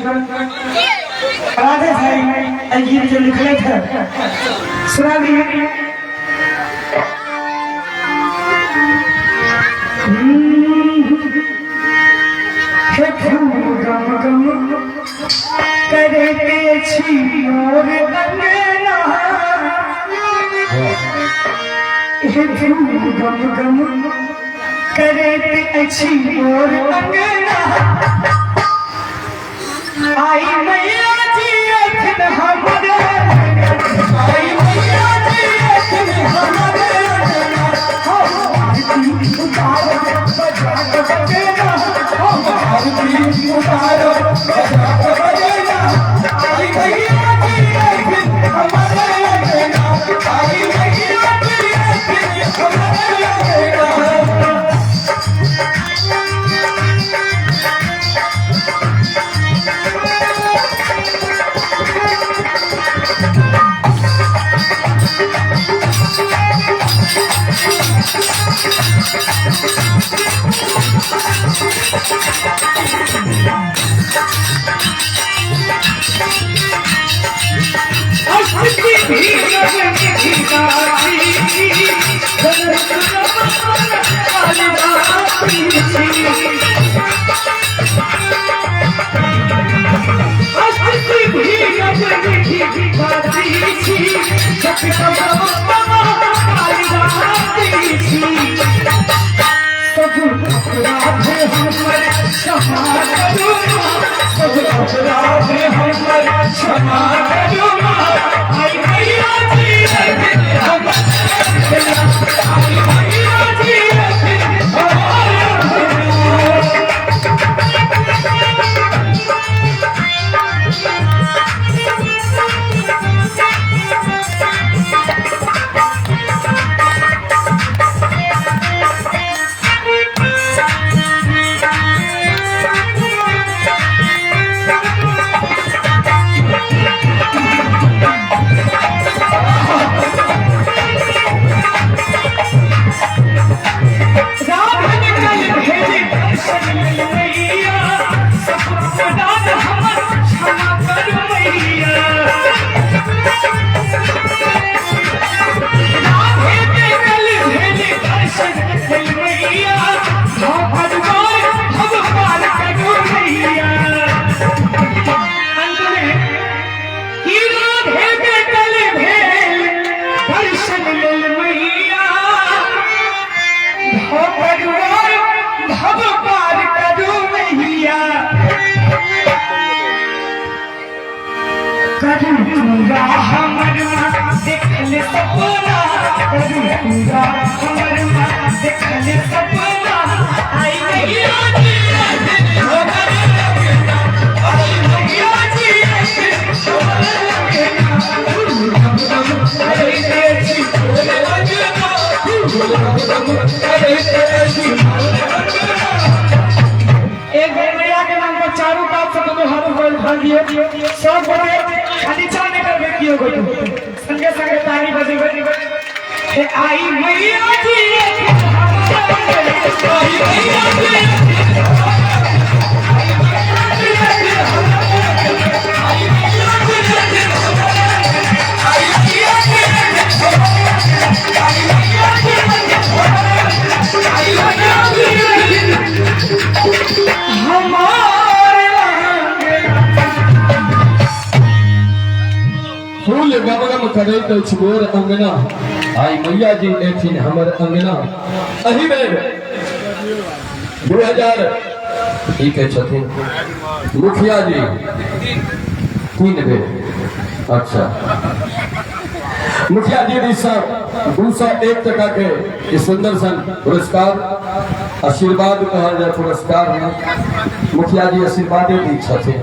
राधे भाई गीत जो लिखले थे सुना दिए। गम गम करते छी मोर अंगना, गम गम करते छी मोर अंगना, आई मैया जी अखन हमरे, आई मैया जी अखन हमरे, उतारो बजा बजेना, उतारो बजा बजेना, आई मैया जी अखन हमरे, आई मैया जी अखन हमरे। सब खाली चाने कर व्यक्तियों को संगे संगे ताली बजे बजे आई मैया जी, आई मैया जी। फूल गमगम करैत अछि मोर अंगना, आई मैया जी एथिन हमर अंगना। अही में 2000 के छथिन मुखिया जी 3 बेर। अच्छा, मुखिया जी दिशा 201 टका के सुंदर सन पुरस्कार आशीर्वाद कहल जाए पुरस्कार में मुखिया जी आशीर्वाद दी छथिन।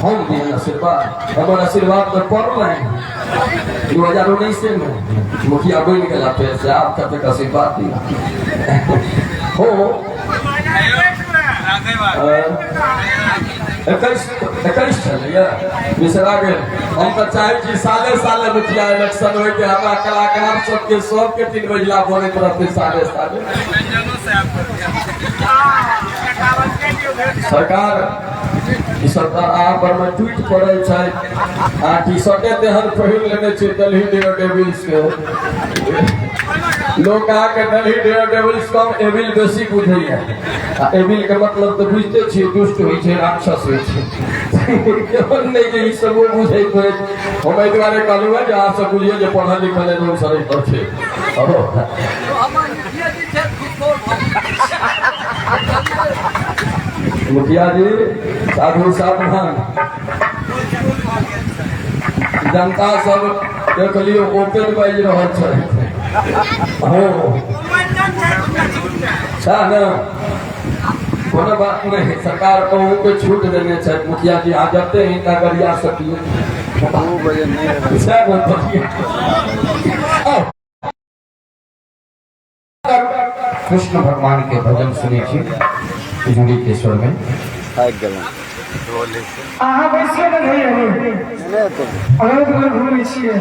हम दिए आशीर्वाद, हमारे आशीर्वाद तो पड़ रहे हैं 2019 में मुखिया बन गया, फिर से आप तक आशीर्वाद दिया हो 21 मिश्रा के हम तो चाहे साले साले मुखिया इलेक्शन हो के हमारा कलाकार सबके 3 बजला बोले रहते साले साले। सरकार ई सरकार आ पर में ट्वीट करे छै आ टी-शर्टे तेहन पहिर लेने छै दिल्ली डेयरडेविल्स के लोग आ के दिल्ली डेयरडेविल्स कम एविल बेसी बुझैया आ एविल के मतलब तो बुझते छियै दुष्ट होइ छै राक्षस होइ छै केवल नहीं जे ई सब बुझै छै हम एहि दुआरे कहलहुँ है जे अहाँ सब बुझिए जे पढ़ल लिखल लोग सरै पर छै मुखिया जी साधु सावधान जनता सब देख लियो ओपन बाजि रहल छै ना कोनो बात नहीं सरकार कहूँ के छूट देने छै मुखिया जी आ जते ही नगरिया सकिए कृष्ण भगवान के भजन सुने छी बिजुली के स्वर में अहाँ बैसिए ने भैया अगर घूमै छियै